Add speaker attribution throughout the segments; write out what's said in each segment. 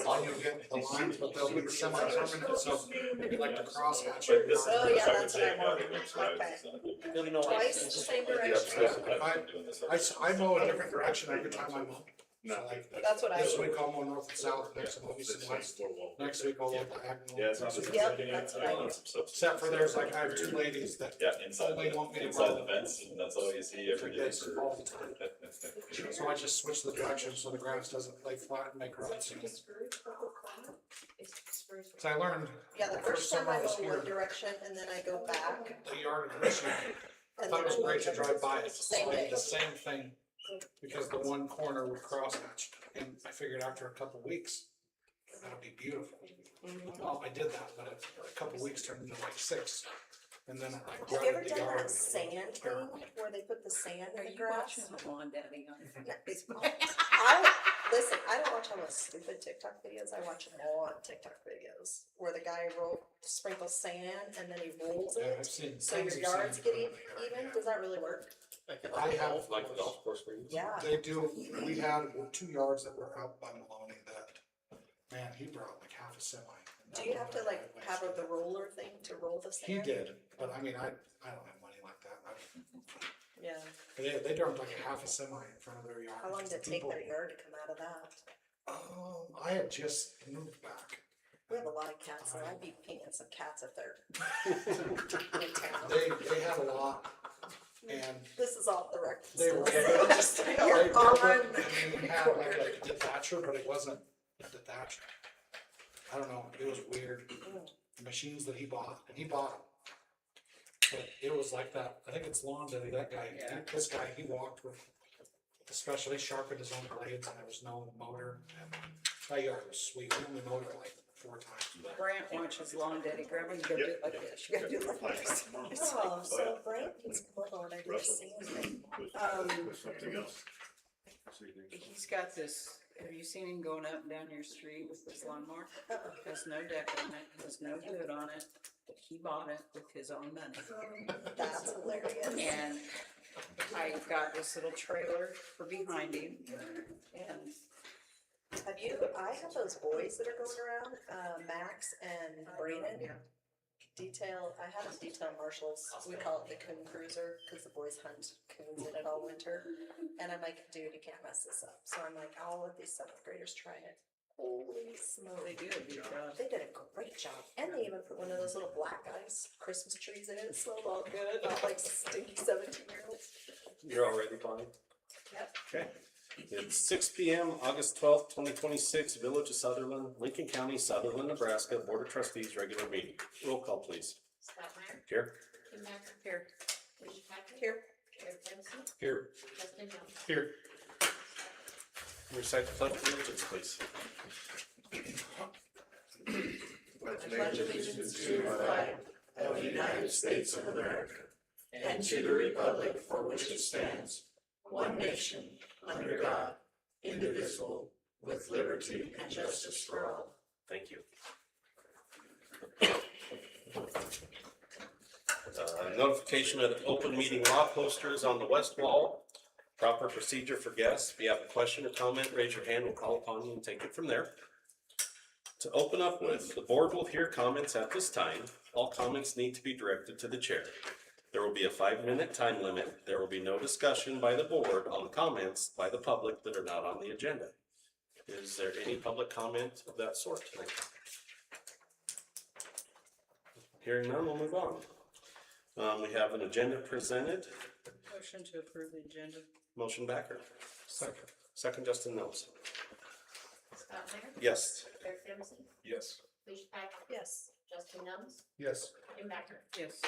Speaker 1: you'll get the lines, but they'll be semi-permanent, so if you like to cross hatch.
Speaker 2: Oh,
Speaker 3: yeah, that's what I'm on. Okay. Twice the same direction.
Speaker 1: I mow a different direction every time I mow. So like,
Speaker 3: That's what I
Speaker 1: this
Speaker 3: do.
Speaker 1: week I'll mow north and south, next week I'll east and west, next week I'll mow diagonal.
Speaker 3: Yep, that's what I do.
Speaker 1: Except for there's like, I have two ladies that
Speaker 2: Inside
Speaker 1: only want me to
Speaker 2: inside
Speaker 1: mow.
Speaker 2: the fence, and that's all you see every day
Speaker 1: Yes,
Speaker 2: for.
Speaker 1: all the time. So I just switch the direction so the grass doesn't lay flat and make ruts. Cause I learned
Speaker 3: Yeah, the first time I
Speaker 1: was
Speaker 3: go
Speaker 1: here,
Speaker 3: one direction and then I go back.
Speaker 1: the yard commission, I
Speaker 3: And
Speaker 1: thought it was
Speaker 3: then
Speaker 1: great to drive by it, so
Speaker 3: Same
Speaker 1: I did
Speaker 3: day.
Speaker 1: the same thing. Because the one corner would cross hatch, and I figured after a couple weeks, that'll be beautiful. Well, I did that, but a couple weeks turned into like 6. And then I
Speaker 3: Have you ever
Speaker 1: gutted the
Speaker 3: done
Speaker 1: yard.
Speaker 3: that sand thing where they put the sand
Speaker 4: Are
Speaker 3: in the
Speaker 4: you
Speaker 3: grass?
Speaker 4: watching the lawn daddy on?
Speaker 3: Listen, I don't watch all those stupid TikTok videos. I watch lawn TikTok videos where the guy sprinkles sand and then he rolls
Speaker 1: Yeah, I've
Speaker 3: it.
Speaker 1: seen
Speaker 3: So your
Speaker 1: tons of
Speaker 3: yards
Speaker 1: sand.
Speaker 3: get even. Does that really work?
Speaker 1: I have,
Speaker 2: Like the golf course where you.
Speaker 3: Yeah.
Speaker 1: they do, we had 2 yards that were out by Maloney that, man, he brought like half a semi.
Speaker 3: Do you have to like have the roller thing to roll the sand?
Speaker 1: He did, but I mean, I don't have money like that.
Speaker 3: Yeah.
Speaker 1: They dumped like a half a semi in front of their yard.
Speaker 3: How long did it take
Speaker 1: People-
Speaker 3: their yard to come out of that?
Speaker 1: I had just moved back.
Speaker 3: We have a lot of cats, so I'd be painting some cats if they're in town.
Speaker 1: They had a lot, and
Speaker 3: This is off the record.
Speaker 1: they were.
Speaker 3: still, so just
Speaker 1: They
Speaker 3: you're
Speaker 1: broke
Speaker 3: on.
Speaker 1: it, and then we had like a detacher, but it wasn't a detacher. I don't know, it was weird. The machines that he bought, and he bought them. But it was like that, I think it's lawn daddy, that guy, this guy, he walked with, especially sharpened his own blades, and there was no motor. And that yard was sweet, we only mowed it like 4 times.
Speaker 4: Brant watches lawn daddy. Grandma, you gotta do it like this. You gotta do it like this.
Speaker 3: Oh, so Brant needs to come over and I do the same thing.
Speaker 4: He's got this, have you seen him going up and down your street with this lawnmower? Has no deck on it, has no hood on it. He bought it with his own money.
Speaker 3: That's hilarious.
Speaker 4: And I've got this little trailer for behind him. And
Speaker 3: I have those boys that are going around, Max and Brayden. I have them detail marshals, we call it the coon cruiser, cause the boys hunt coons in it all winter. And I'm like, dude, you can't mess this up, so I'm like, I'll let these 7th graders try it. Holy smoke.
Speaker 4: they do a good job.
Speaker 3: They did a great job, and they even put one of those little black ice Christmas trees in it, it smelled all good, not like stinky 17-year-olds.
Speaker 2: You're already fine?
Speaker 3: Yep.
Speaker 2: Okay. It's 6 PM, August 12th, 2026, Village of Sutherland, Lincoln County, Sutherland, Nebraska, Board of Trustees, regular meeting. Roll call, please.
Speaker 5: Scott Meyer,
Speaker 2: Here.
Speaker 5: Kim Patrick,
Speaker 4: Here,
Speaker 5: Richie Patrick,
Speaker 3: Here.
Speaker 5: Eric Dempsey,
Speaker 2: Here.
Speaker 5: Justin Jones.
Speaker 1: Here.
Speaker 2: Recite the pledge of allegiance, please.
Speaker 3: Pledge allegiance to the flag of the United States of America and to the republic for which it stands, one nation, under God, indivisible, with liberty and justice for all.
Speaker 2: Thank you. Notification of open meeting law posters on the west wall. Proper procedure for guests. If you have a question or comment, raise your hand. We'll call upon you and take it from there. To open up with, the board will hear comments at this time. All comments need to be directed to the chair. There will be a 5-minute time limit. There will be no discussion by the board on comments by the public that are not on the agenda. Is there any public comment of that sort tonight? Hearing none, we'll move on. We have an agenda presented.
Speaker 4: motion to approve the agenda.
Speaker 2: Motion Backer.
Speaker 1: Second.
Speaker 2: Second, Justin Knowles.
Speaker 5: Scott Meyer,
Speaker 2: Yes.
Speaker 5: Eric Dempsey,
Speaker 1: Yes.
Speaker 5: Richie Patrick,
Speaker 3: Yes.
Speaker 5: Justin Jones,
Speaker 1: Yes.
Speaker 5: Kim Patrick.
Speaker 4: Yes,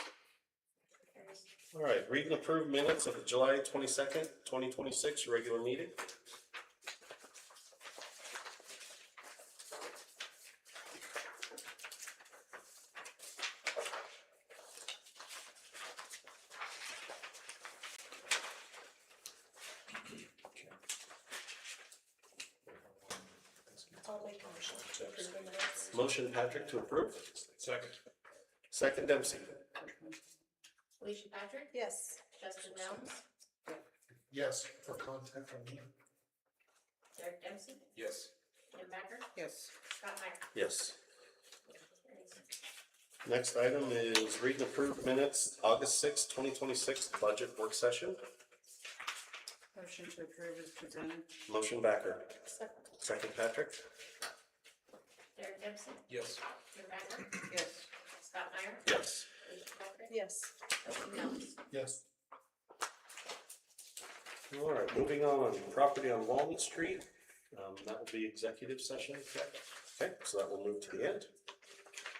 Speaker 5: Carries.
Speaker 2: All right, read and approve minutes of the July 22nd, 2026 regular meeting.
Speaker 3: I'll make a motion to approve the minutes.
Speaker 2: Motion Patrick to approve.
Speaker 1: Second.
Speaker 2: Second Dempsey.
Speaker 5: Richie Patrick,
Speaker 3: Yes.
Speaker 5: Justin Jones,
Speaker 1: Yes, for content from me.
Speaker 5: Eric Dempsey,
Speaker 1: Yes.
Speaker 5: Jim Becker,
Speaker 4: Yes.
Speaker 5: Scott Meyer.
Speaker 2: Yes.
Speaker 5: Carries.
Speaker 2: Next item is read and approve minutes, August 6th, 2026, budget work session.
Speaker 4: Motion to approve is presented.
Speaker 2: Motion Backer,
Speaker 3: Second.
Speaker 2: second Patrick.
Speaker 5: Derek Gibson,
Speaker 1: Yes.
Speaker 5: Jim Becker,
Speaker 4: Yes.
Speaker 5: Scott Meyer,
Speaker 2: Yes.
Speaker 5: Alicia Patrick,
Speaker 3: Yes.
Speaker 5: Justin Jones.
Speaker 1: Yes.
Speaker 2: All right, moving on, property on Walnut Street, that will be executive session, correct? Okay, so that will move to the end.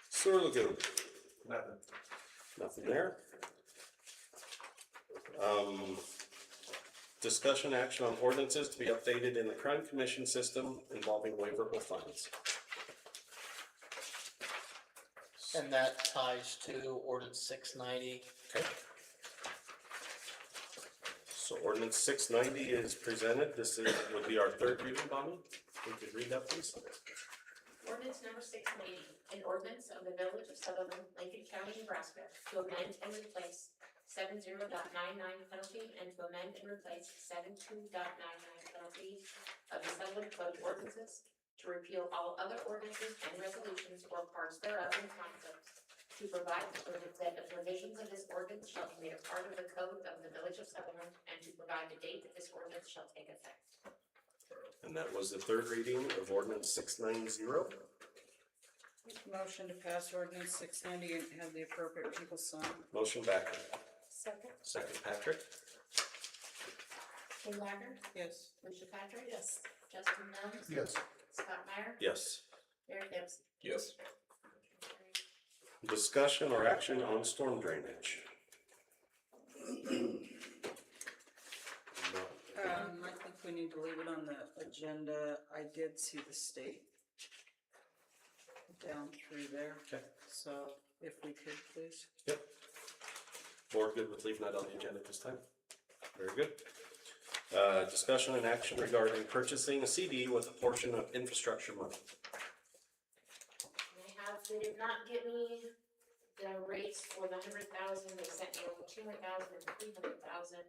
Speaker 2: Sewer Lagoon,
Speaker 1: Nothing.
Speaker 2: nothing there. Discussion action on ordinances to be updated in the crime commission system involving waiverable fines.
Speaker 6: And that ties to ordinance 690.
Speaker 2: Okay. So ordinance 690 is presented. This would be our third reading, Bonnie. We could read that, please.
Speaker 5: Ordinance number 690, an ordinance of the Village of Sutherland, Lincoln County, Nebraska, to amend and replace 70.99 penalty and to amend and replace 72.99 penalty of the Sutherland Code of Ordinances, to repeal all other ordinances and resolutions or parts thereof in conflict, to provide that the provisions of this ordinance shall be made a part of the code of the Village of Sutherland, and to provide the date that this ordinance shall take effect.
Speaker 2: And that was the third reading of ordinance 690.
Speaker 4: Motion to pass ordinance 690 and have the appropriate people sign.
Speaker 2: Motion Backer,
Speaker 3: Second.
Speaker 2: second Patrick.
Speaker 5: Jim Becker,
Speaker 4: Yes.
Speaker 5: Alicia Patrick,
Speaker 3: Yes.
Speaker 5: Justin Jones,
Speaker 1: Yes.
Speaker 5: Scott Meyer,
Speaker 2: Yes.
Speaker 5: Derek Gibson.
Speaker 1: Yes.
Speaker 2: Discussion or action on storm drainage. No.
Speaker 4: I think we need to leave it on the agenda. I did see the state down through there.
Speaker 2: Okay.
Speaker 4: So if we could, please.
Speaker 2: Yep. Board good with leaving that on the agenda this time? Very good. Discussion and action regarding purchasing a CD with a portion of infrastructure money.
Speaker 5: They did not give me the rates for the 100,000, they sent me over 200,000 and 300,000.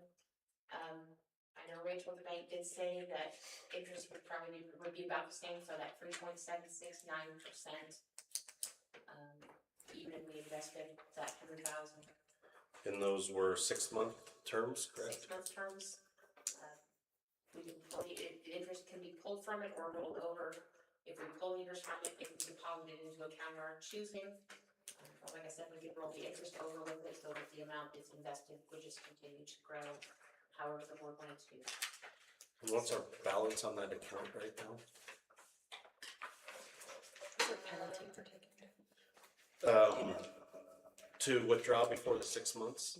Speaker 5: I know Rachel at the bank did say that interest would be about the same, so that 3.769%. Even if we invested that 100,000.
Speaker 2: And those were 6-month terms, correct?
Speaker 5: 6 month terms. We can pull the interest can be pulled from it or rolled over. If we pull the interest from it, it can be deposited into a account of our choosing. But like I said, we can roll the interest over with it so that the amount is invested would just continue to grow however the board wanted to.
Speaker 2: And what's our balance on that account right now?
Speaker 3: Is there a penalty for taking it?
Speaker 2: To withdraw before the 6 months?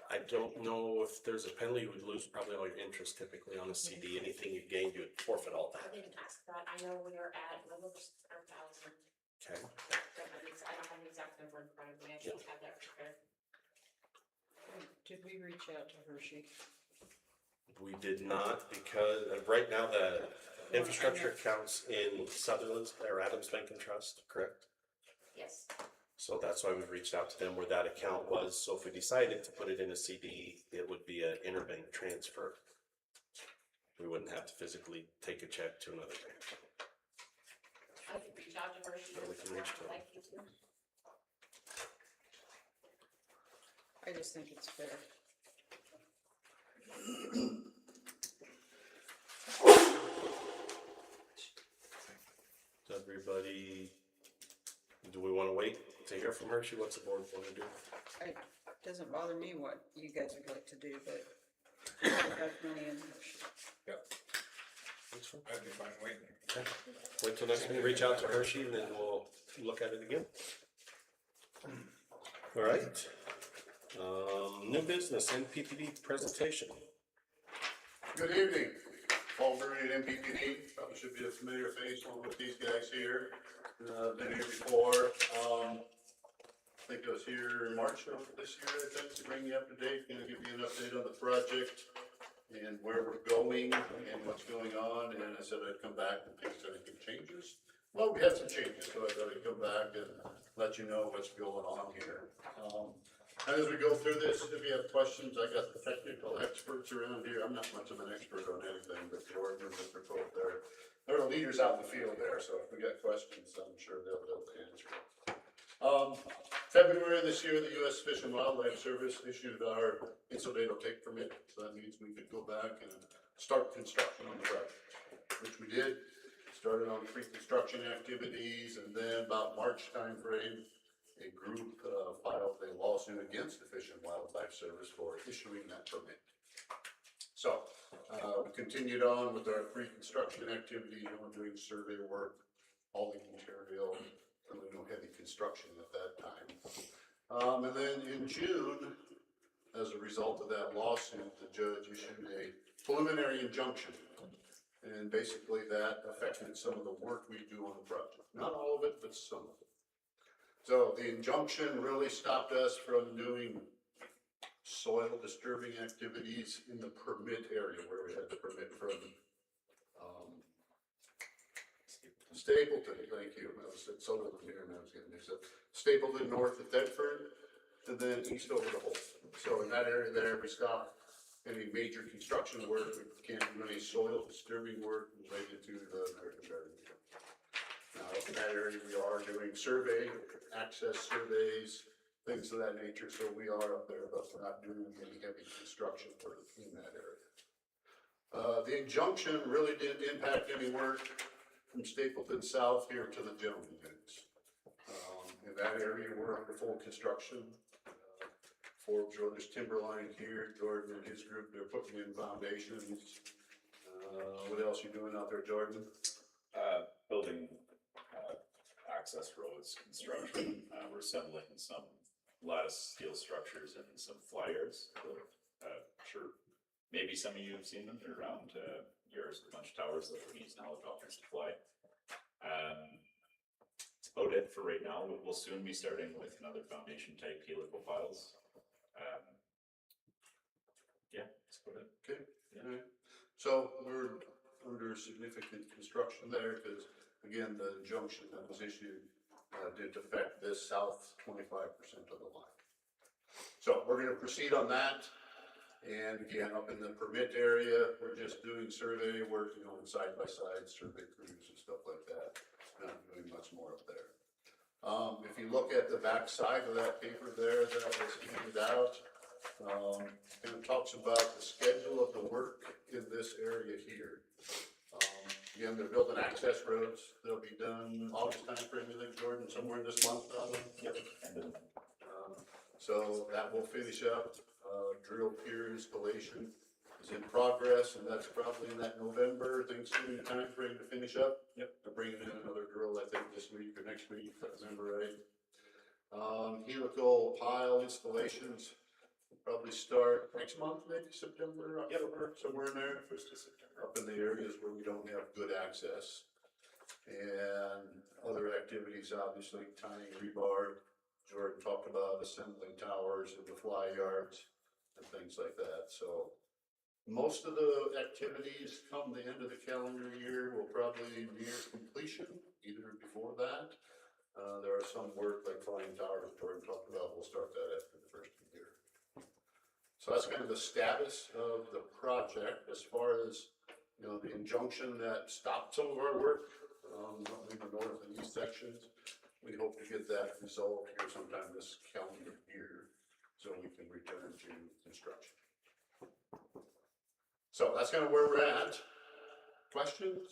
Speaker 2: I don't know if there's a penalty. You would lose probably all your interest typically on a CD. Anything you gained, you would forfeit all
Speaker 5: I
Speaker 2: that.
Speaker 5: didn't ask that. I know we are at a little over 100,000.
Speaker 2: Okay.
Speaker 5: I don't have the exact number in front of me. I should have that prepared.
Speaker 4: Did we reach out to Hershey?
Speaker 2: We did not because right now the infrastructure accounts in Sutherland or Adams Bank and Trust, correct?
Speaker 5: Yes.
Speaker 2: So that's why we reached out to them where that account was. So if we decided to put it in a CD, it would be an interbank transfer. We wouldn't have to physically take a check to another bank.
Speaker 5: I could reach out to her. She
Speaker 2: Yeah, we
Speaker 5: would
Speaker 2: can reach to her.
Speaker 5: like you to.
Speaker 4: I just think it's fair.
Speaker 2: Does everybody, do we want to wait to hear from Hershey? What's the board want to do?
Speaker 4: It doesn't bother me what you guys would like to do, but I have money in Hershey.
Speaker 2: That's fine.
Speaker 1: I'd be fine waiting.
Speaker 2: Okay. Wait till next meeting, reach out to Hershey and then we'll look at it again. All right. New business, NPPD presentation.
Speaker 7: Good evening, Paul Murray at MPPD, probably should be a familiar face with these guys here. Been here before, I think I was here in March of this year, I think, to bring you up to date, gonna give you an update on the project and where we're going and what's going on, and I said I'd come back in case anything changes. Well, we had some changes, so I thought I'd come back and let you know what's going on here. And as we go through this, if you have questions, I got the technical experts around here. I'm not much of an expert on anything, but Jordan and Mr. Pope, they're the leaders out in the field there, so if we got questions, I'm sure they'll be able to answer. February this year, the U.S. Fish and Wildlife Service issued our incidental take permit, so that means we could go back and start construction on the project, which we did. Started on pre-construction activities, and then about March timeframe, a group filed a lawsuit against the Fish and Wildlife Service for issuing that permit. So, we continued on with our pre-construction activity, doing survey work, hauling material, really no heavy construction at that time. And then in June, as a result of that lawsuit, the judge issued a preliminary injunction. And basically that affected some of the work we do on the project. Not all of it, but some of it. So the injunction really stopped us from doing soil disturbing activities in the permit area where we had the permit from Stapleton, thank you. I was at Sutherland here and I was getting mixed up. Stapleton north of Thetford and then east over the Holt. So in that area there, we stopped any major construction work. We can't do any soil disturbing work related to the American Garden. Now, in that area, we are doing survey, access surveys, things of that nature, so we are up there, but we're not doing any heavy construction work in that area. The injunction really didn't impact any work from Stapleton south here to the gentleman units. In that area, we're under full construction. Forbes Brothers Timberline here, Jordan and his group, they're putting in foundations. What else you doing out there, Jordan?
Speaker 8: Building access roads construction. We're assembling some lattice steel structures and some flyers. Sure, maybe some of you have seen them. They're around yours, a bunch of towers that we use now, helicopters to fly. That's about it for right now. We'll soon be starting with another foundation type helical piles. Yeah, that's about it.
Speaker 7: Okay.
Speaker 8: Yeah.
Speaker 7: All right. So we're under significant construction there because, again, the injunction that was issued did affect this south 25% of the line. So we're going to proceed on that. And again, up in the permit area, we're just doing survey work, side-by-side survey crews and stuff like that. Not doing much more up there. If you look at the back side of that paper there that was handed out, and it talks about the schedule of the work in this area here. Again, they're building access roads. They'll be done August timeframe, I think, Jordan, somewhere in this month, probably.
Speaker 8: Yep.
Speaker 7: So that will finish up. Drill pier installation is in progress, and that's probably in that November, Thanksgiving timeframe to finish up.
Speaker 8: Yep.
Speaker 7: They're bringing in another drill, I think, this week or next week, if I remember right. Helical pile installations will probably start next month, maybe September, October, somewhere in there.
Speaker 8: 1st of September.
Speaker 7: Up in the areas where we don't have good access. And other activities, obviously, tying rebar. Jordan talked about assembling towers and the fly yards and things like that. So most of the activities come the end of the calendar year will probably near completion, either before that. There are some work like flying towers Jordan talked about. We'll start that after the first of the year. So that's kind of the status of the project as far as, the injunction that stopped some of our work, in the north and east sections. We hope to get that resolved here sometime this calendar year so we can return to construction. So that's kind of where we're at. Questions?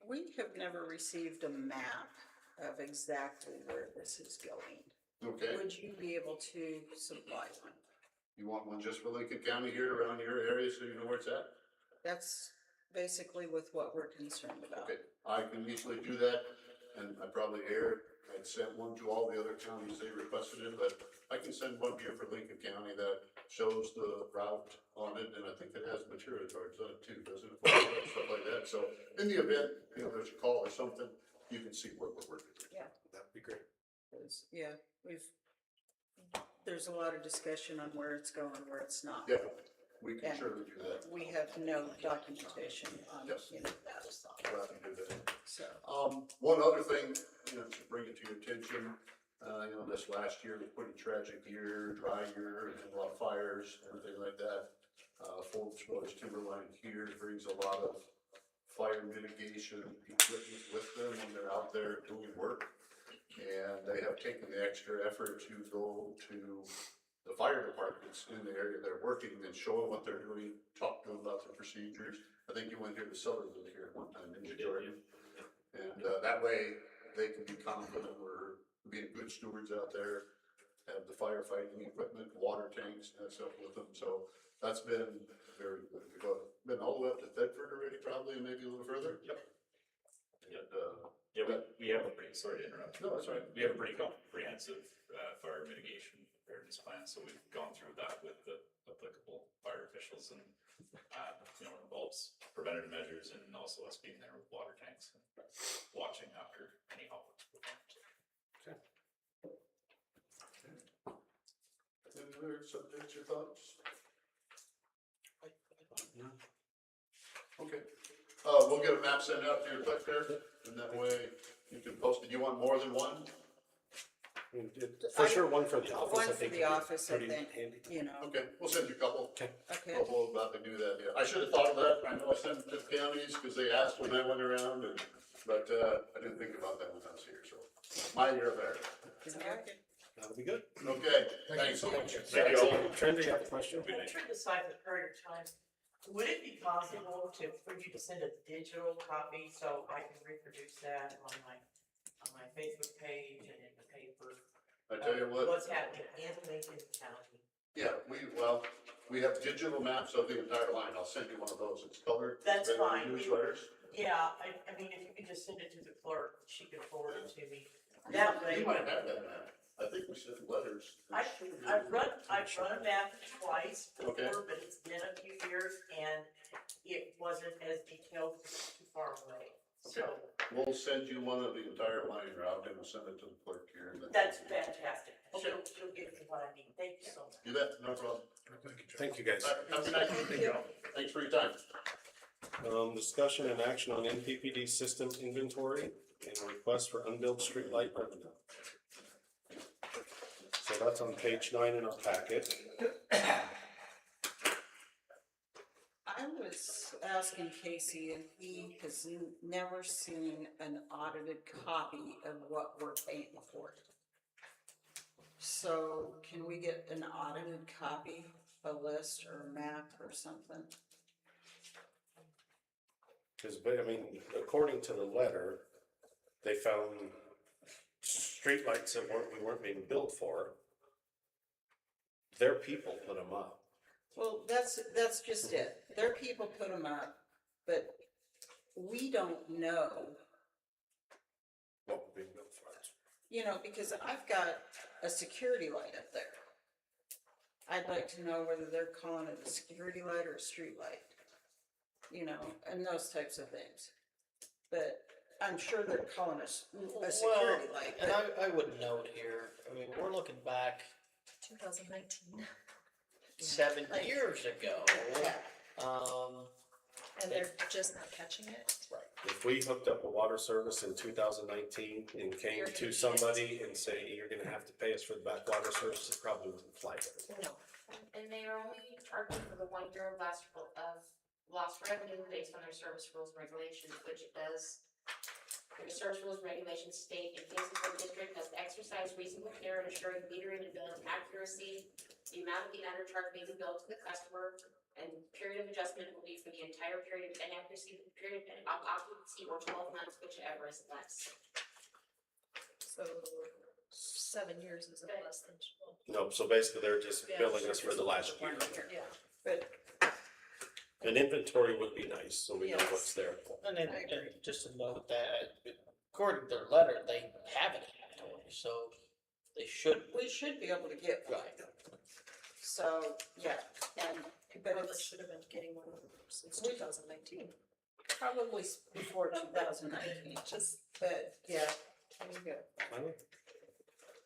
Speaker 4: We have never received a map of exactly where this is going.
Speaker 7: Okay.
Speaker 4: Would you be able to supply one?
Speaker 7: You want one just for Lincoln County here around your area so you know where it's at?
Speaker 4: That's basically with what we're concerned about.
Speaker 7: Okay, I can easily do that, and I probably I'd sent one to all the other counties they requested it, but I can send one here for Lincoln County that shows the route on it, and I think it has material cards on it too, doesn't it? Stuff like that, so in the event, there's a call or something, you can see what we're working with.
Speaker 4: Yeah.
Speaker 7: That'd be great.
Speaker 4: Yeah, there's a lot of discussion on where it's going, where it's not.
Speaker 7: Yeah, we can
Speaker 4: And
Speaker 7: surely do that.
Speaker 4: we have no documentation on,
Speaker 7: Yes.
Speaker 4: that.
Speaker 7: Glad to do that.
Speaker 4: So,
Speaker 7: One other thing, to bring it to your attention, This last year was pretty tragic year, dry year, and a lot of fires, everything like that. Forbes Brothers Timberline here brings a lot of fire mitigation equipment with them when they're out there doing work. And they have taken the extra effort to go to the fire departments in the area they're working and show them what they're doing, talk to them about the procedures. I think you went here to Sutherland here at one time, didn't you, Jordan? And that way they can be confident we're being good stewards out there, have the firefighting equipment, water tanks and stuff with them. So that's been very good. We've been all the way up to Thetford already, probably, and maybe a little further.
Speaker 8: Yep. Yeah, we have a pretty, sorry to interrupt.
Speaker 7: No, that's right.
Speaker 8: We have a pretty comprehensive fire mitigation preparedness plan, so we've gone through that with the applicable fire officials and, it involves preventative measures and also us being there with water tanks and watching after any hot works performed.
Speaker 7: Any other subjects or thoughts? Okay, we'll get a map sent out to your clerk there, and that way you can post it. You want more than one?
Speaker 2: For sure, one for the office.
Speaker 4: One
Speaker 2: I
Speaker 4: for
Speaker 2: think
Speaker 4: the
Speaker 2: would be
Speaker 4: office, I
Speaker 2: pretty
Speaker 4: think,
Speaker 2: handy.
Speaker 7: Okay, we'll send you a couple.
Speaker 2: Okay.
Speaker 4: Okay,
Speaker 7: We'll gladly do that, yeah. I should have thought of that. I know I sent it to the counties because they asked when I went around, but I didn't think about that when I was here, so. My year there.
Speaker 4: is that okay?
Speaker 2: That'll be good.
Speaker 7: Okay, thanks so much.
Speaker 8: Thank you all.
Speaker 2: Trent, do you have a question?
Speaker 9: I'm trying to decide the period of time. Would it be possible for you to send a digital copy so I can reproduce that on my Facebook page and in the paper?
Speaker 7: I tell you what,
Speaker 9: What's happening in Lincoln County?
Speaker 7: yeah, we have digital maps of the entire line. I'll send you one of those. It's colored.
Speaker 9: That's
Speaker 7: It's been in
Speaker 9: fine.
Speaker 7: Newsletters.
Speaker 9: Yeah, I mean, if you could just send it to the clerk, she could forward it to me. That way,
Speaker 7: You might have that map. I think we sent letters.
Speaker 9: I've run a map twice
Speaker 7: Okay.
Speaker 9: before, but it's been a few years and it wasn't as detailed, because it's too far away. So,
Speaker 7: We'll send you one of the entire line route and we'll send it to the clerk here. and then-
Speaker 9: that's fantastic. She'll give me what I need. Thank you so much.
Speaker 7: You bet, no problem.
Speaker 2: Thank you, guys.
Speaker 7: All right, have a good night.
Speaker 4: Thank you.
Speaker 7: Thanks for your time.
Speaker 2: Discussion and action on NPPD system inventory and request for unbilled streetlight revenue. So that's on page 9 in our packet.
Speaker 4: I was asking Casey and he has never seen an audited copy of what we're paying for. So can we get an audited copy, a list or a map or something?
Speaker 2: Because, according to the letter, they found streetlights that we weren't being billed for. Their people put them up.
Speaker 4: Well, that's just it. Their people put them up, but we don't know,
Speaker 2: What we're being billed for.
Speaker 4: because I've got a security light up there. I'd like to know whether they're calling it a security light or a street light. And those types of things. But I'm sure they're calling us a security light.
Speaker 6: And I would note here, we're looking back
Speaker 3: 2019.
Speaker 6: 7 years ago.
Speaker 3: And they're just not catching it?
Speaker 2: If we hooked up a water service in 2019 and came
Speaker 3: You're
Speaker 2: to
Speaker 3: gonna
Speaker 2: somebody and say, you're gonna have to pay us for the backwater service, it probably wouldn't fly.
Speaker 3: No.
Speaker 5: And they are only charging for the 1 year of lost revenue based on their service rules and regulations, which it does. Their service rules and regulations state, in cases where the district has exercised reasonable care in assuring metering and billing accuracy, the amount of the undercharge may be billed to the customer, and period of adjustment will be for the entire period of inaccuracy, period of occupancy, or 12 months, whichever is less.
Speaker 3: So 7 years isn't less than.
Speaker 2: No, so basically they're just billing us for the last year.
Speaker 3: Yeah.
Speaker 4: But
Speaker 2: An inventory would be nice, so we know what's there.
Speaker 6: And then, just to note that, according to their letter, they have an inventory, so they should.
Speaker 4: we should be able to get one. So, yeah, but
Speaker 3: Probably
Speaker 4: it's
Speaker 3: should have been getting one since 2019.
Speaker 4: probably before 2019, but yeah, there you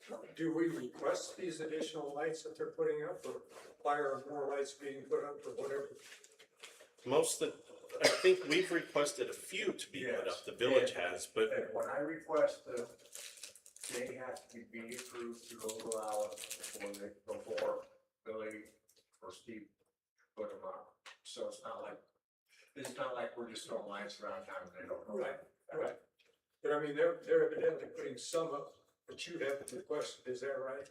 Speaker 4: go.
Speaker 10: Do we request these additional lights that they're putting up, or require more lights being put up, or whatever?
Speaker 2: I think we've requested a few to be put up, the village has, but
Speaker 10: And when I request they have to be approved to allow it before Billy or Steve put them up. So it's not like we're just throwing lights around town and they don't know. Right. But I mean, they're evidently putting some up, but you haven't requested, is that right?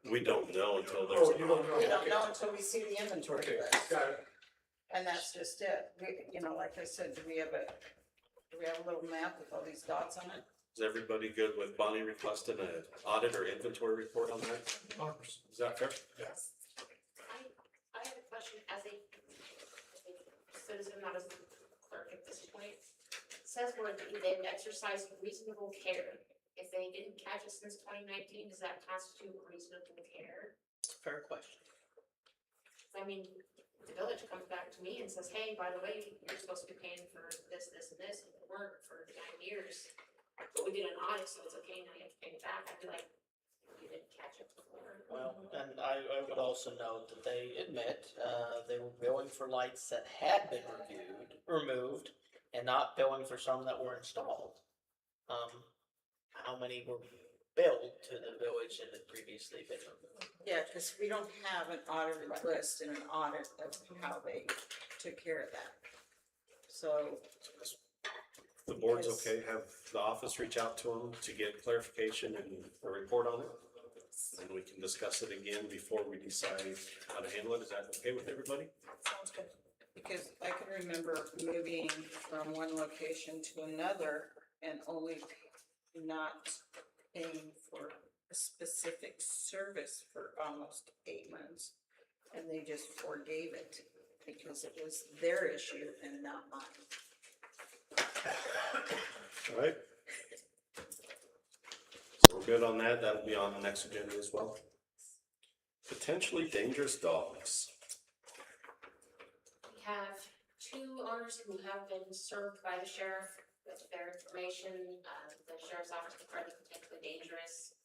Speaker 2: We don't know until there's.
Speaker 10: Oh, you don't know.
Speaker 4: We don't
Speaker 10: Okay.
Speaker 4: know until we see the inventory
Speaker 2: Okay.
Speaker 4: list.
Speaker 10: Got it.
Speaker 4: And that's just it. We, you know, like I said, do we have a little map with all these dots on it?
Speaker 2: Is everybody good with Bonnie requesting an audit or inventory report on that?
Speaker 1: 100%.
Speaker 2: Is that fair?
Speaker 5: Yes. I have a question as a citizen, not as a clerk at this point. It says where they've exercised reasonable care. If they didn't catch it since 2019, does that constitute reasonable care?
Speaker 6: Fair question.
Speaker 5: I mean, the village comes back to me and says, hey, by the way, you're supposed to be paying for this, this, and this, and it worked for 9 years. But we did an audit, so it's okay, now you have to pay it back. I'd be like, you didn't catch it before.
Speaker 6: Well, and I would also note that they admit, they were billing for lights that had been removed, and not billing for some that were installed. How many were billed to the village and had previously been removed?
Speaker 4: Yeah, because we don't have an audited list and an audit of how they took care of that. So,
Speaker 2: The board's okay, have the office reach out to them to get clarification and a report on it? And we can discuss it again before we decide how to handle it. Is that okay with everybody?
Speaker 4: sounds good. Because I can remember moving from one location to another and only not paying for a specific service for almost 8 months. And they just forgave it because it was their issue and not mine.
Speaker 2: All right. So we're good on that. That'll be on the next agenda as well. Potentially dangerous dogs.
Speaker 5: We have 2 owners who have been served by the sheriff with their information. The sheriff's office declared them potentially dangerous.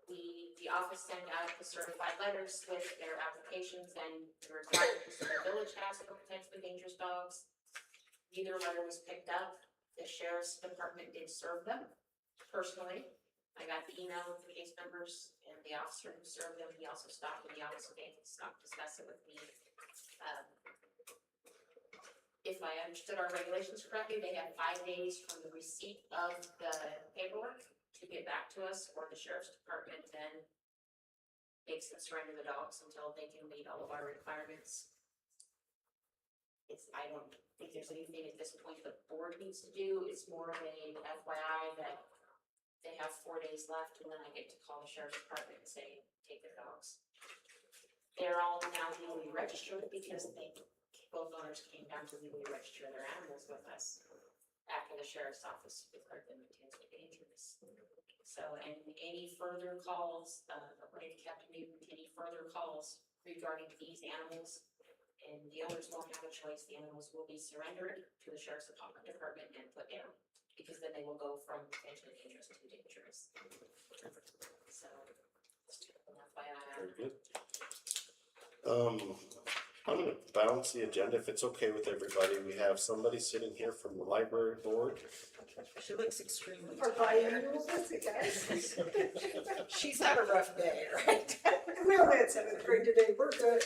Speaker 5: The office sent out the certified letters with their applications and the requirements that the village has for potentially dangerous dogs. Neither letter was picked up. The sheriff's department did serve them personally. I got the email with the case numbers, and the officer who served them, he also stopped in the office again, stopped to discuss it with me. If I understood our regulations correctly, they have 5 days from the receipt of the paperwork to get back to us, or the sheriff's department then makes them surrender the dogs until they can meet all of our requirements. I don't think there's anything at this point the board needs to do. It's more of a FYI that they have 4 days left, and then I get to call the sheriff's department and say, take their dogs. They're all now legally registered because both owners came down to legally register their animals with us after the sheriff's office declared them potentially dangerous. So, and any further calls, Lady kept me with any further calls regarding these animals, and the owners won't have a choice. The animals will be surrendered to the sheriff's department and put down, because then they will go from potentially dangerous to dangerous. So, just an FYI.
Speaker 2: Very good. I'm gonna bounce the agenda if it's okay with everybody. We have somebody sitting here from the library board.
Speaker 4: She looks extremely
Speaker 3: Or
Speaker 4: tired.
Speaker 3: biannual visit, guys.
Speaker 4: She's had a rough day, right?
Speaker 3: We only had 7th grade today, we're good.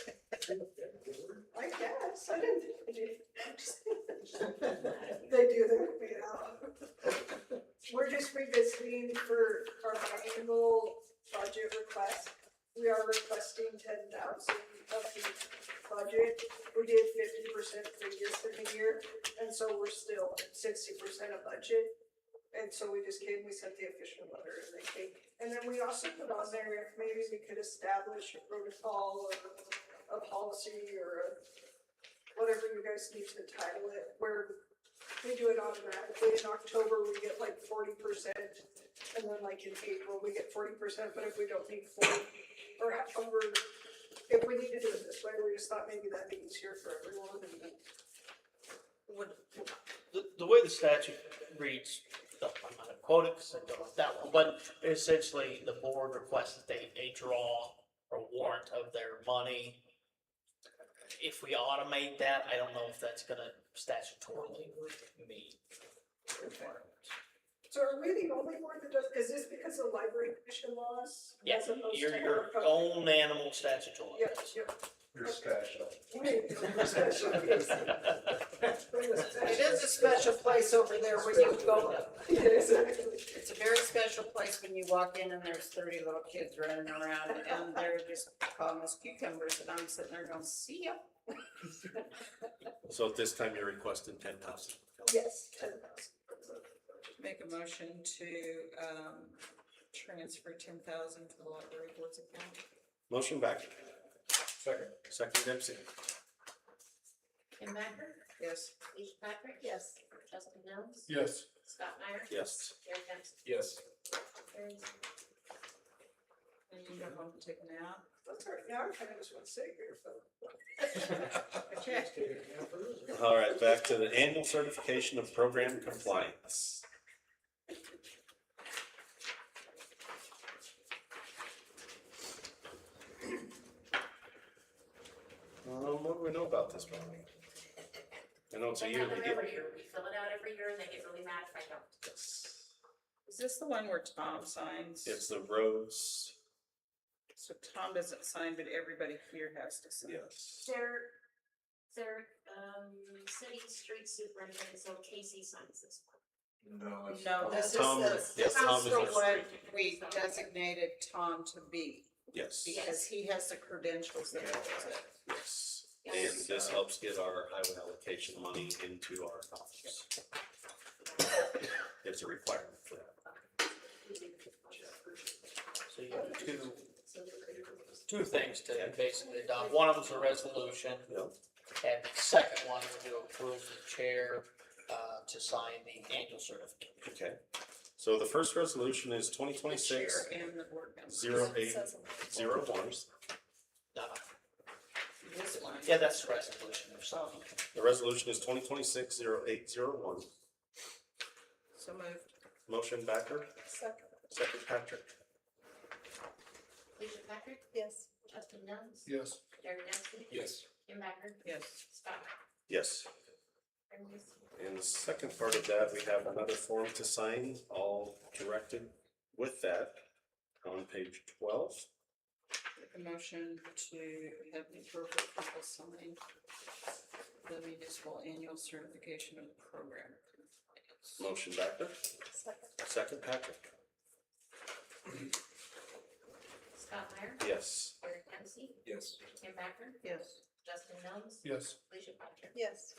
Speaker 3: I guess, I didn't. They do, We're just revisiting for our biannual budget request. We are requesting 10,000 of the budget. We did 50% previous in the year, and so we're still at 60% of budget. And so we sent the official letter and they came. And then we also put on there if maybe we could establish a protocol or a policy or whatever you guys need to title it, where we do it automatically. In October, we get like 40%, and then like in April, we get 40%, but if we don't need 40, or if we need to do it this way, we just thought maybe that'd be easier for everyone.
Speaker 6: The way the statute reads, I'm not gonna quote it because I don't know that one, but essentially the board requests that a draw or warrant of their money. If we automate that, I don't know if that's gonna statutorily meet requirements.
Speaker 11: So are we the only board that does, is this because of library commission laws?
Speaker 6: Yeah,
Speaker 11: As opposed
Speaker 6: your,
Speaker 11: to
Speaker 6: your
Speaker 11: our-
Speaker 6: own animal statutory.
Speaker 11: Yeah, yeah.
Speaker 10: You're special.
Speaker 11: Special case.
Speaker 4: It is a special place over there when you go.
Speaker 11: Yeah, exactly.
Speaker 4: It's a very special place when you walk in and there's 30 little kids running around and they're just calling us cucumbers and I'm sitting there going, see ya.
Speaker 2: So at this time, you're requesting 10,000.
Speaker 11: Yes, 10,000.
Speaker 4: Make a motion to, transfer 10,000 to the library board's account.
Speaker 2: Motion back.
Speaker 10: Second.
Speaker 2: Second Dempsey.
Speaker 5: Kim Backer,
Speaker 4: Yes.
Speaker 5: Alicia Patrick.
Speaker 3: Yes.
Speaker 5: Justin Jones.
Speaker 1: Yes.
Speaker 5: Scott Meyer.
Speaker 2: Yes.
Speaker 5: Eric Dempsey.
Speaker 10: Yes.
Speaker 5: Carries.
Speaker 4: And you go home and take a nap.
Speaker 11: That's all right. Now I kind of just want to say here, so.
Speaker 4: Okay.
Speaker 2: All right, back to the annual certification of program compliance. What do we know about this one? I know it's a
Speaker 5: We
Speaker 2: yearly
Speaker 5: have them
Speaker 2: deal.
Speaker 5: every year. We fill it out every year and they get really mad if I don't.
Speaker 2: Yes.
Speaker 4: Is this the one where Tom signs?
Speaker 2: It's the roads,
Speaker 4: So Tom doesn't sign, but everybody here has to sign.
Speaker 2: yes.
Speaker 5: Their city street superintendent, so Casey signs this one.
Speaker 10: No, it's.
Speaker 4: No, this is
Speaker 2: Tom-
Speaker 4: the,
Speaker 2: yes, Tom is
Speaker 4: the
Speaker 2: our
Speaker 4: one
Speaker 2: street.
Speaker 4: we designated Tom to be,
Speaker 2: Yes,
Speaker 4: because he has the credentials that goes with it.
Speaker 2: yes. And this helps get our highway allocation money into our office. It's a requirement for that.
Speaker 6: So you have two things to basically adopt. One of them's a resolution.
Speaker 2: Yep.
Speaker 6: And the second one is to approve the chair, to sign the annual certificate.
Speaker 2: Okay, so the first resolution is 2026
Speaker 4: The chair and the board member.
Speaker 2: 0801.
Speaker 4: This one.
Speaker 6: Yeah, that's the resolution or something.
Speaker 2: The resolution is 2026-0801.
Speaker 4: So moved.
Speaker 2: Motion Backer,
Speaker 3: Second.
Speaker 2: second Patrick.
Speaker 5: Alicia Patrick.
Speaker 3: Yes.
Speaker 5: Justin Jones.
Speaker 1: Yes.
Speaker 5: Eric Dempsey.
Speaker 10: Yes.
Speaker 5: Kim Backer.
Speaker 4: Yes.
Speaker 5: Scott
Speaker 2: Yes.
Speaker 5: Meyer.
Speaker 2: And the second part of that, we have another form to sign, all directed with that on page 12.
Speaker 4: Make a motion to have the appropriate people sign the municipal annual certification of the program.
Speaker 2: Motion Backer,
Speaker 3: Second.
Speaker 2: second Patrick.
Speaker 5: Scott Meyer.
Speaker 2: Yes.
Speaker 5: Eric Dempsey.
Speaker 10: Yes.
Speaker 5: Kim Backer.
Speaker 4: Yes.
Speaker 5: Justin Jones.
Speaker 1: Yes.
Speaker 5: Alicia Patrick.
Speaker 3: Yes.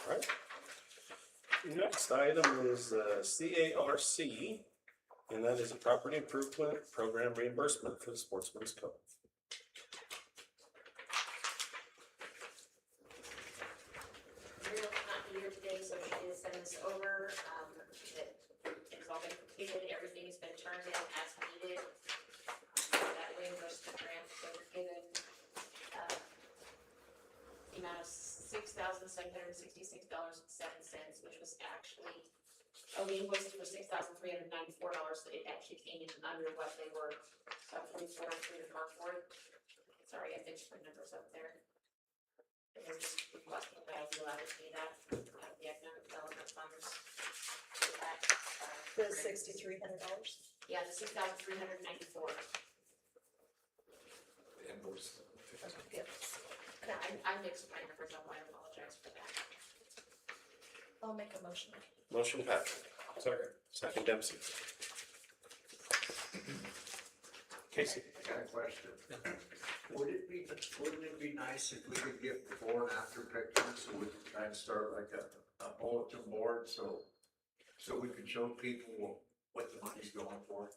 Speaker 2: All right. Next item is CARC, and that is a property improvement program reimbursement for the Sportsman's Cove.
Speaker 5: Real not here today, so she did send this over, it's all been completed, everything has been turned in as needed. That reimbursement grant was given, the amount of $6,766.07, which was actually, the invoices were $6,394, but it actually came in under what they were, $343 to mark for it. Sorry, I fixed my numbers up there. And we're just requesting that I be allowed to pay that, the economic development funds. for that,
Speaker 3: The
Speaker 5: grant.
Speaker 3: $6,300.
Speaker 5: Yeah, the $6,394.
Speaker 10: Invoice.
Speaker 3: Yep.
Speaker 5: Yeah, I mixed my numbers up, I apologize for that.
Speaker 3: I'll make a motion.
Speaker 2: Motion Patrick,
Speaker 10: Second.
Speaker 2: second Dempsey. Casey.
Speaker 10: I got a question. Wouldn't it be nice if we could get before and after pictures, so we could try and start like a bulletin board, so we could show people what the money's going for?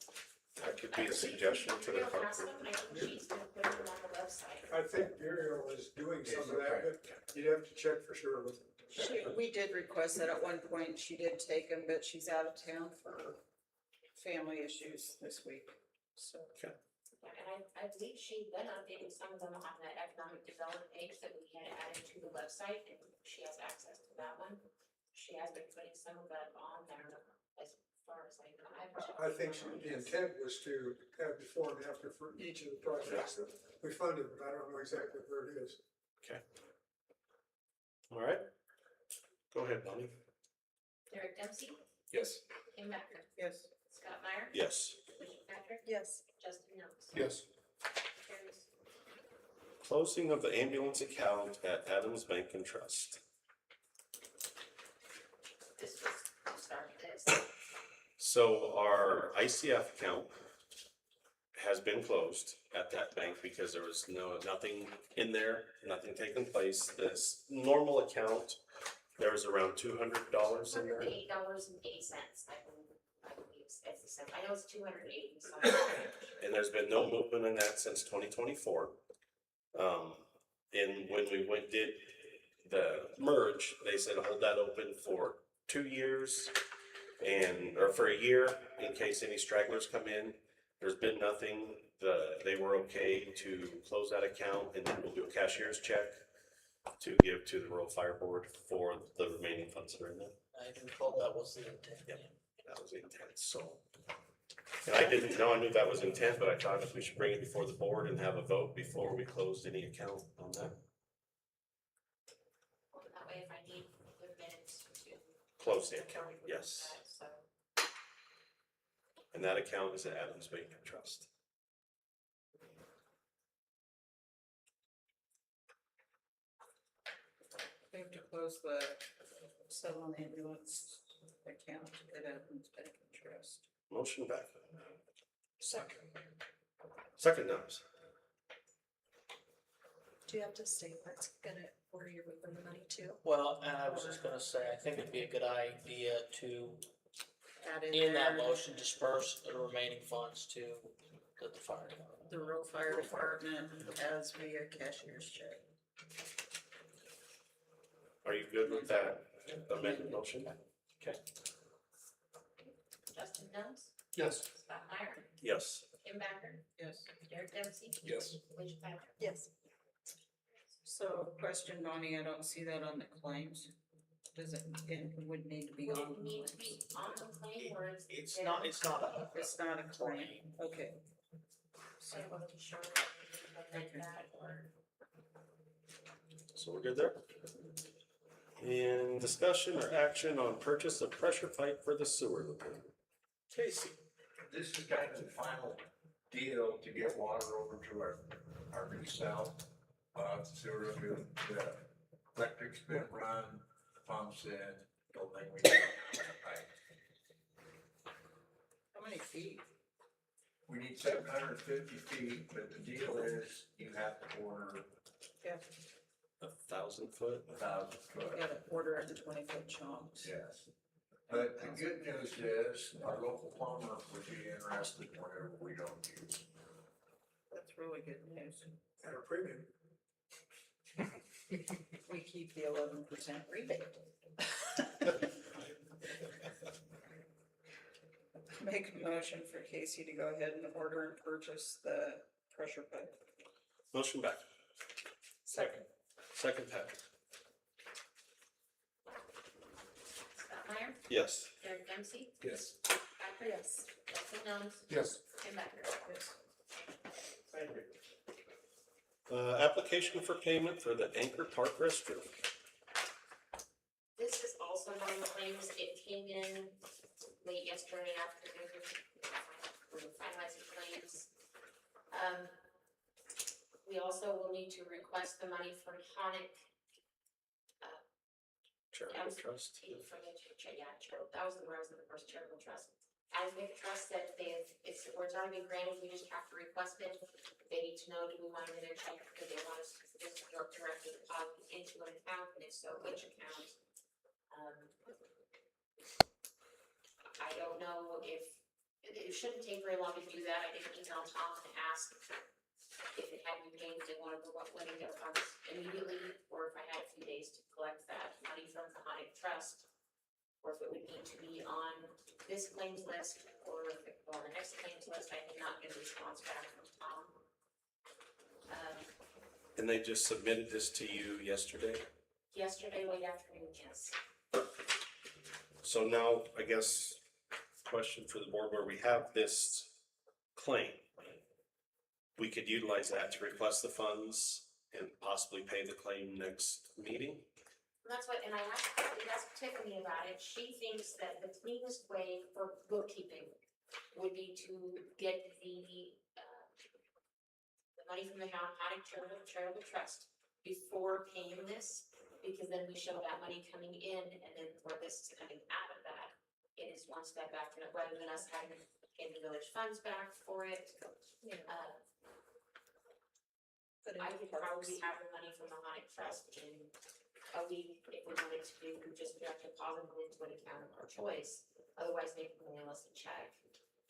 Speaker 2: That could be a suggestion to the
Speaker 5: Real
Speaker 2: park.
Speaker 5: fast, I think she's gonna put it on the website.
Speaker 11: I think Muriel is doing some of that, but you'd have to check for sure with her.
Speaker 4: We did request that at one point. She did take them, but she's out of town for family issues this week, so.
Speaker 5: Yeah, and I believe she then updated some of them on the economic development page that we had added to the website, and she has access to that one. She has been putting some of that on there as far as I know.
Speaker 11: I think the intent was to have before and after for each of the projects that we funded, but I don't know exactly where it is.
Speaker 2: All right. Go ahead, Bonnie.
Speaker 5: Eric Dempsey,
Speaker 8: Yes.
Speaker 5: Kim Becker,
Speaker 4: Yes.
Speaker 5: Scott Meyer,
Speaker 2: Yes.
Speaker 5: Richard Patrick,
Speaker 3: Yes.
Speaker 5: Justin Mills.
Speaker 1: Yes.
Speaker 5: Carries.
Speaker 2: Closing of the ambulance account at Adams Bank and Trust.
Speaker 5: This was, I'll start this.
Speaker 2: So our ICF account has been closed at that bank because there was nothing in there, nothing taking place. This normal account, there was around $200 in there.
Speaker 5: $208.80, I believe it's the same. I know it's 280 something.
Speaker 2: And there's been no movement in that since 2024. And when we did the merge, they said hold that open for 2 years or for a year in case any stragglers come in. There's been nothing. They were okay to close that account, and then we'll do a cashier's check to give to the Rural Fire Board for the remaining funds that are in there.
Speaker 6: I been told that was the intent.
Speaker 2: Yep. That was the intent, so. And I didn't know, I knew that was intent, but I thought if we should bring it before the board and have a vote before we closed any account on that.
Speaker 5: Well, that way if I need the minutes to.
Speaker 2: Close the account,
Speaker 5: we can do
Speaker 2: yes.
Speaker 5: that, so.
Speaker 2: And that account is at Adams Bank and Trust.
Speaker 4: We have to close the Sutherland ambulance account at Adams Bank and Trust.
Speaker 2: Motion back.
Speaker 1: Second.
Speaker 2: Second Nubs.
Speaker 3: Do you have to state what's gonna, where you're moving the money to?
Speaker 6: Well, and I was just gonna say, I think it'd be a good idea to,
Speaker 4: Add
Speaker 6: in that
Speaker 4: there,
Speaker 6: motion, disperse the remaining funds to the fire department.
Speaker 4: the rural fire department as via cashier's check.
Speaker 2: Are you good with that amended motion? Okay.
Speaker 5: Justin Mills,
Speaker 1: Yes.
Speaker 5: Scott Meyer,
Speaker 2: Yes.
Speaker 5: Kim Becker,
Speaker 4: Yes.
Speaker 5: Derek Dempsey.
Speaker 1: Yes.
Speaker 5: Richard Patrick.
Speaker 3: Yes.
Speaker 4: So question, Bonnie, I don't see that on the claims. Does it would need to be
Speaker 5: Would
Speaker 4: on
Speaker 5: it
Speaker 4: the
Speaker 5: need to be
Speaker 4: claims?
Speaker 5: on the claim or is?
Speaker 6: It's not a.
Speaker 4: It's not a claim, okay.
Speaker 5: So I wasn't sure if we could amend that or.
Speaker 2: So we're good there? And discussion or action on purchase of pressure pipe for the sewer loop. Casey.
Speaker 10: This is kind of the final deal to get water over to our new south, sewer, the electric's been run, pumps in, the whole thing we need.
Speaker 4: How many feet?
Speaker 10: We need 750 feet, but the deal is you have to order
Speaker 4: Yeah,
Speaker 2: 1,000 foot.
Speaker 10: 1,000
Speaker 4: we
Speaker 10: foot.
Speaker 4: gotta order in 20-foot chunks.
Speaker 10: Yes. But the good news is our local plumber would be interested whenever we don't use.
Speaker 4: That's really good news.
Speaker 11: At a premium.
Speaker 4: We keep the 11% rebate. Make a motion for Casey to go ahead and order and purchase the pressure pipe.
Speaker 2: Motion back.
Speaker 4: Second.
Speaker 2: Second Pat.
Speaker 5: Scott Meyer,
Speaker 2: Yes.
Speaker 5: Derek Dempsey,
Speaker 1: Yes.
Speaker 5: Patrick.
Speaker 3: Yes.
Speaker 5: Justin Mills,
Speaker 1: Yes.
Speaker 5: Kim Becker.
Speaker 4: Yes.
Speaker 2: Thank you. Application for payment for the Anchor Park restroom.
Speaker 5: This is also one of the claims, it came in late yesterday afternoon. We finalized the claims. We also will need to request the money from Honick.
Speaker 2: Charitable trust.
Speaker 5: From the that was the first charitable trust. As the trust said, it's already been granted, we just have to request it. They need to know, do we want it in their check, because they want us to just directly deposit into an account, and if so, which account? I don't know if, it shouldn't take very long to do that. I didn't email Tom to ask if it had been paid, if they wanted to let it go funds immediately, or if I had a few days to collect that money from the Honick Trust, or if it would need to be on this claims list, or if it on the next claims list. I did not get a response back from Tom.
Speaker 2: And they just submitted this to you yesterday?
Speaker 5: Yesterday, late afternoon, yes.
Speaker 2: So now, I guess, question for the board, where we have this claim, we could utilize that to request the funds and possibly pay the claim next meeting?
Speaker 5: That's what, and I asked Tiffany about it, she thinks that the cleanest way for bookkeeping would be to get the money from the County Charitable Trust before paying this, because then we show that money coming in, and then where this is coming out of that, it is one step back from it, rather than us having to pay the village funds back for it. I could probably have the money from the Haunted Trust in a week if we wanted to do, just direct deposit it into an account of our choice. Otherwise, they can mail us a check.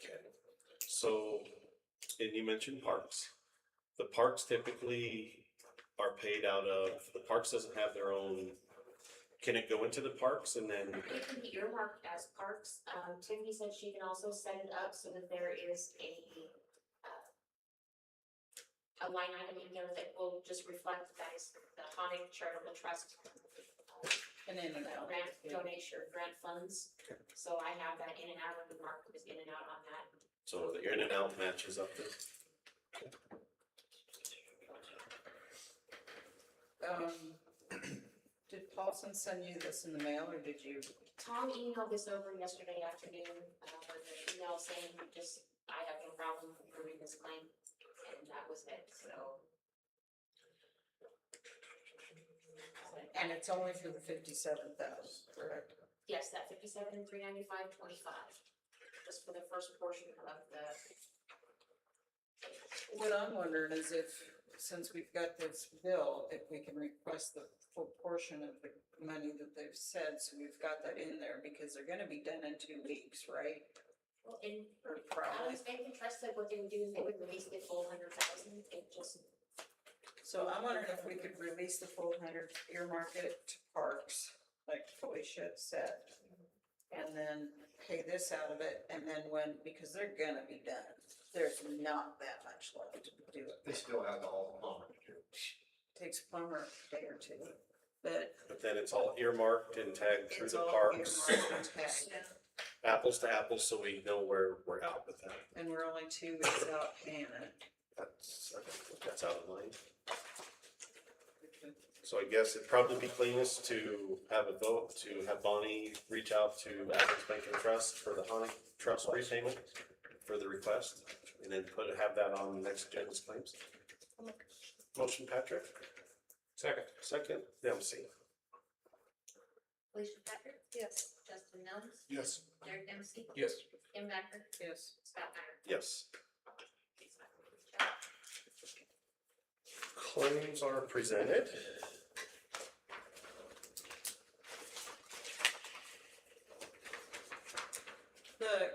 Speaker 2: Okay. So, and you mentioned parks. The parks typically are paid out of, the parks doesn't have their own, can it go into the parks and then?
Speaker 5: It can be earmarked as parks. Tiffany said she can also set it up so that there is a line item in there that will just reflect that is the Haunted Charitable Trust
Speaker 4: And in and out.
Speaker 5: grant donation, grant funds. So I have that in and out of the market, is in and out on that.
Speaker 2: So the in and out matches up there.
Speaker 4: Did Paulson send you this in the mail, or did you?
Speaker 5: Tom emailed this over yesterday afternoon, with an email saying just, I have no problem approving this claim, and that was it, so.
Speaker 4: And it's only for the 57,000, correct?
Speaker 5: Yes, that 57,395.25, just for the first portion of the.
Speaker 4: What I'm wondering is if, since we've got this bill, if we can request the full portion of the money that they've said, so we've got that in there, because they're gonna be done in 2 weeks, right?
Speaker 5: Well, in,
Speaker 4: Or
Speaker 5: I
Speaker 4: probably.
Speaker 5: was making trust that what they would do is they would release the full 100,000, it just,
Speaker 4: So I'm wondering if we could release the full 100, earmark it to parks, like Felicia said. And then pay this out of it, and then when, because they're gonna be done, there's not that much left to do it.
Speaker 10: They still have the whole plumber to do.
Speaker 4: Takes plumber a day or two, but
Speaker 2: But then it's all earmarked and tagged through
Speaker 4: it's
Speaker 2: the
Speaker 4: all
Speaker 2: parks.
Speaker 4: earmarked and tagged.
Speaker 2: Apples to apples, so we know where we're at with that.
Speaker 4: And we're only 2 weeks out paying it.
Speaker 2: That's out of line. So I guess it'd probably be cleanest to have a vote to have Bonnie reach out to Athens Bank and Trust for the Haunted Trust repayment for the request, and then have that on next agenda's claims. Motion, Patrick? Second, Dempsey.
Speaker 5: Felicia Patrick,
Speaker 3: Yes.
Speaker 5: Justin Mills,
Speaker 1: Yes.
Speaker 5: Derek Dempsey,
Speaker 11: Yes.
Speaker 5: Kim Becker,
Speaker 4: Yes.
Speaker 5: Scott Meyer.
Speaker 2: Yes. Claims are presented.
Speaker 4: The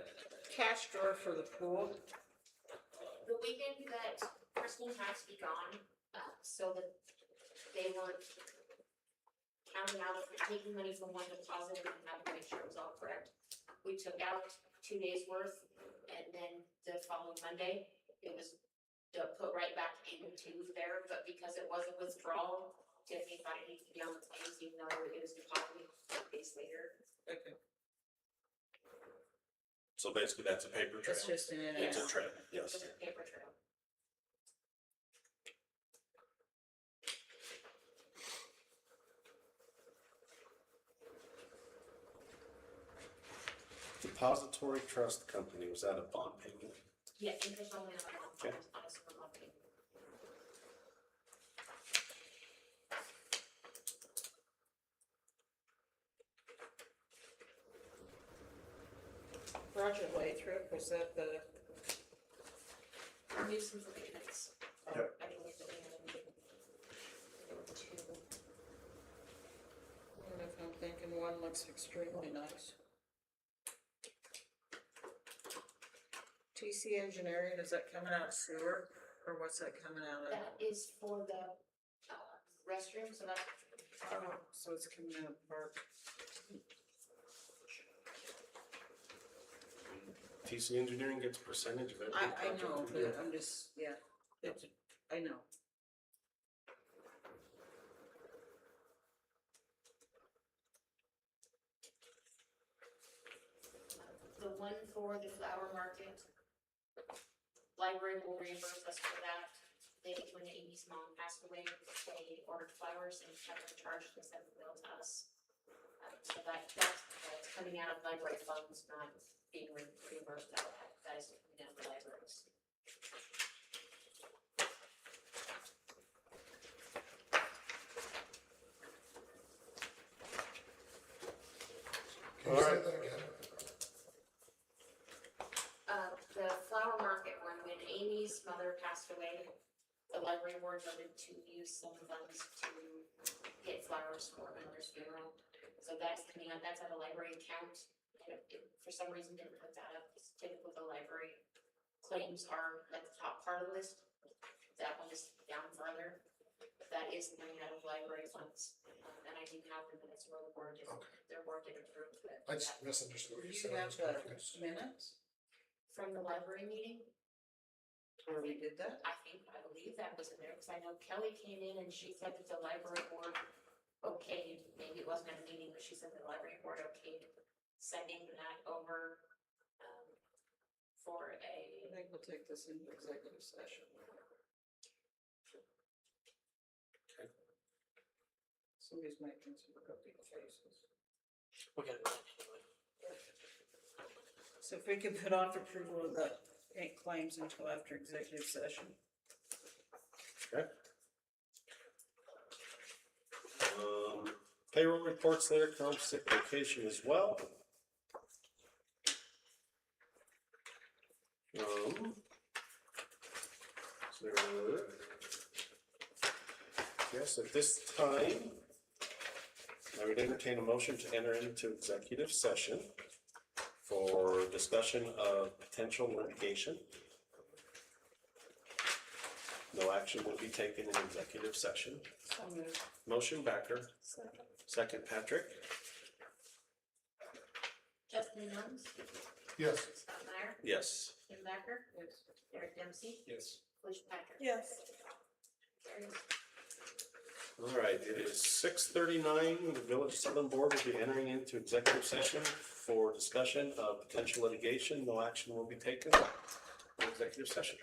Speaker 4: cash drawer for the pool,
Speaker 5: The weekend that Christine has to be gone, so that they were counting out, taking money from one deposit and having to make sure it was all correct. We took out 2 days worth, and then the following Monday, it was put right back into there, but because it was a withdrawal, Tiffany thought it needed to be on the claims, even though it was deposited days later.
Speaker 4: okay,
Speaker 2: So basically, that's a paper trail.
Speaker 4: it's just an in and
Speaker 2: It's a
Speaker 4: out.
Speaker 2: trail, yes.
Speaker 5: Just a paper trail.
Speaker 2: Depository Trust Company, was that a bond payment?
Speaker 5: Yeah, interest only on
Speaker 2: Okay.
Speaker 5: a single monthly.
Speaker 4: Roger Lathrop, was that the,
Speaker 5: Nuisance abatements.
Speaker 10: Yep.
Speaker 5: I believe that we had two.
Speaker 4: I don't know if I'm thinking one looks extremely nice. TC Engineering, is that coming out of sewer, or what's that coming out of?
Speaker 5: That is for the restroom, so that's,
Speaker 4: Oh, so it's coming out of park.
Speaker 2: TC Engineering gets a percentage of every
Speaker 4: I
Speaker 2: project
Speaker 4: know,
Speaker 2: we do.
Speaker 4: but I'm just, yeah, it's, I know.
Speaker 5: the one for the flower market. Library will reimburse us for that. when Amy's mom passed away, they ordered flowers and kept them charged and sent the bill to us. So that's coming out of library funds, not being reimbursed out, that is coming out of the libraries.
Speaker 1: Can you say that again?
Speaker 5: The flower market one, when Amy's mother passed away, the library board voted to use some funds to get flowers for her mother's funeral. So that's coming out, that's at a library account. For some reason didn't put that up, it's typical the library claims are at the top part of the list. That one is down further. That is coming out of library funds. And I do have the minutes where the board did, their board did approve it.
Speaker 1: I just misunderstood what
Speaker 4: Do
Speaker 1: you
Speaker 4: you
Speaker 1: said. I
Speaker 4: have
Speaker 1: was
Speaker 4: the
Speaker 1: confused.
Speaker 4: minutes
Speaker 5: From the library meeting,
Speaker 4: where we did that?
Speaker 5: I believe that was in there, because I know Kelly came in and she said that the library board okayed, maybe it wasn't at a meeting, but she said the library board okayed sending that over, for
Speaker 4: I
Speaker 5: a,
Speaker 4: think we'll take this into executive session. Somebody's making some cookie faces.
Speaker 6: We gotta go anyway.
Speaker 4: So if we could put off approval of the claims until after executive session.
Speaker 2: Payroll reports there, comp sick vacation as well. So, yes, at this time, I would entertain a motion to enter into executive session for discussion of potential litigation. No action will be taken in executive session.
Speaker 4: So moved.
Speaker 2: Motion Backer, second Patrick.
Speaker 5: Justin Jones,
Speaker 1: Yes.
Speaker 5: Scott Meyer,
Speaker 2: Yes.
Speaker 5: Kim Becker,
Speaker 4: Yes.
Speaker 5: Derek Dempsey,
Speaker 1: Yes.
Speaker 5: Felicia Patrick.
Speaker 4: Yes.
Speaker 5: Carries.
Speaker 2: All right, it is 6:39. The Village Sutherland Board will be entering into executive session for discussion of potential litigation. No action will be taken in executive session.